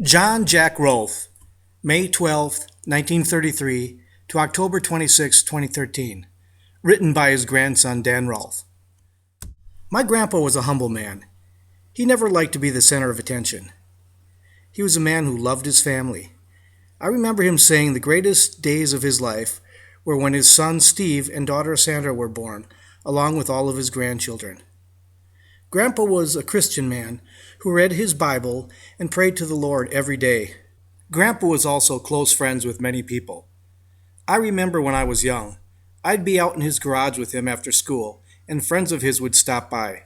John Jack Rolfe, May 12, 1933 to October 26, 2013. Written by his grandson Dan Rolfe. My grandpa was a humble man. He never liked to be the center of attention. He was a man who loved his family. I remember him saying the greatest days of his life were when his son Steve and daughter Sandra were born, along with all of his grandchildren. Grandpa was a Christian man who read his Bible and prayed to the Lord every day. Grandpa was also close friends with many people. I remember when I was young, I'd be out in his garage with him after school, and friends of his would stop by.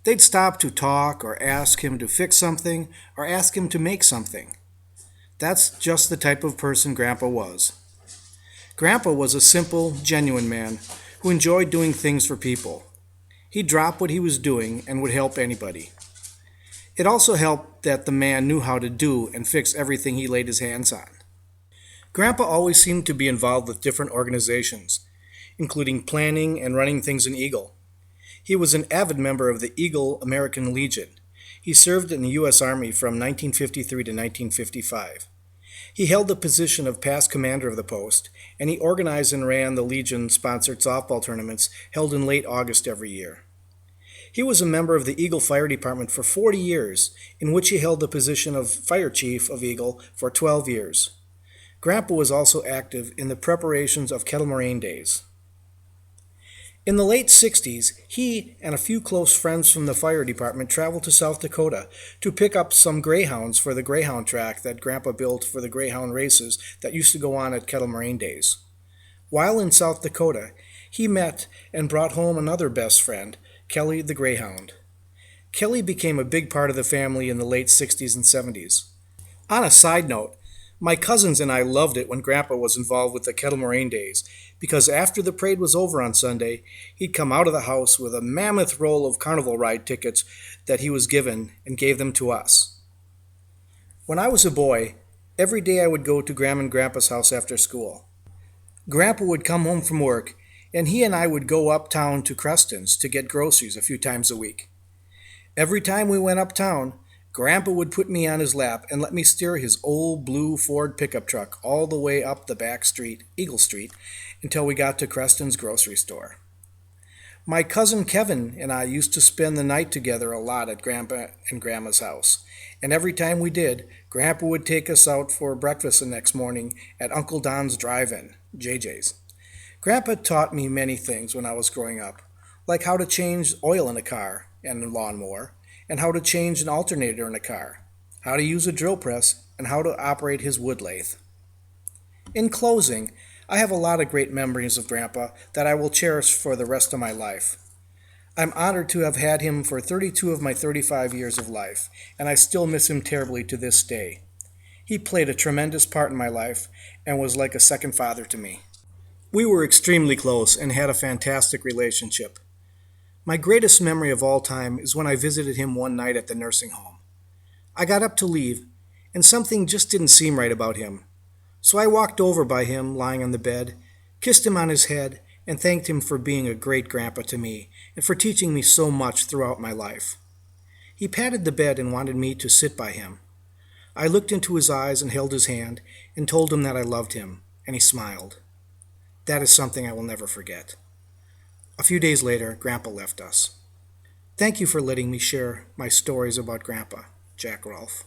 They'd stop to talk or ask him to fix something or ask him to make something. That's just the type of person Grandpa was. Grandpa was a simple, genuine man who enjoyed doing things for people. He'd drop what he was doing and would help anybody. It also helped that the man knew how to do and fix everything he laid his hands on. Grandpa always seemed to be involved with different organizations, including planning and running things in Eagle. He was an avid member of the Eagle American Legion. He served in the U.S. Army from 1953 to 1955. He held the position of past commander of the post, and he organized and ran the Legion-sponsored softball tournaments held in late August every year. He was a member of the Eagle Fire Department for 40 years, in which he held the position of Fire Chief of Eagle for 12 years. Grandpa was also active in the preparations of Kettle Moraine Days. In the late 60s, he and a few close friends from the fire department traveled to South Dakota to pick up some greyhounds for the greyhound track that Grandpa built for the greyhound races that used to go on at Kettle Moraine Days. While in South Dakota, he met and brought home another best friend, Kelly the greyhound. Kelly became a big part of the family in the late 60s and 70s. On a side note, my cousins and I loved it when Grandpa was involved with the Kettle Moraine Days, because after the parade was over on Sunday, he'd come out of the house with a mammoth roll of carnival ride tickets that he was given and gave them to us. When I was a boy, every day I would go to Grandma and Grandpa's house after school. Grandpa would come home from work, and he and I would go uptown to Creston's to get groceries a few times a week. Every time we went uptown, Grandpa would put me on his lap and let me steer his old blue Ford pickup truck all the way up the back street, Eagle Street, until we got to Creston's grocery store. My cousin Kevin and I used to spend the night together a lot at Grandpa and Grandma's house, and every time we did, Grandpa would take us out for breakfast the next morning at Uncle Don's Drive-In, JJ's. Grandpa taught me many things when I was growing up, like how to change oil in a car and a lawnmower, and how to change an alternator in a car, how to use a drill press, and how to operate his wood lathe. In closing, I have a lot of great memories of Grandpa that I will cherish for the rest of my life. I'm honored to have had him for 32 of my 35 years of life, and I still miss him terribly to this day. He played a tremendous part in my life and was like a second father to me. We were extremely close and had a fantastic relationship. My greatest memory of all time is when I visited him one night at the nursing home. I got up to leave, and something just didn't seem right about him. So I walked over by him lying on the bed, kissed him on his head, and thanked him for being a great grandpa to me and for teaching me so much throughout my life. He patted the bed and wanted me to sit by him. I looked into his eyes and held his hand and told him that I loved him, and he smiled. That is something I will never forget. A few days later, Grandpa left us. Thank you for letting me share my stories about Grandpa, Jack Rolfe.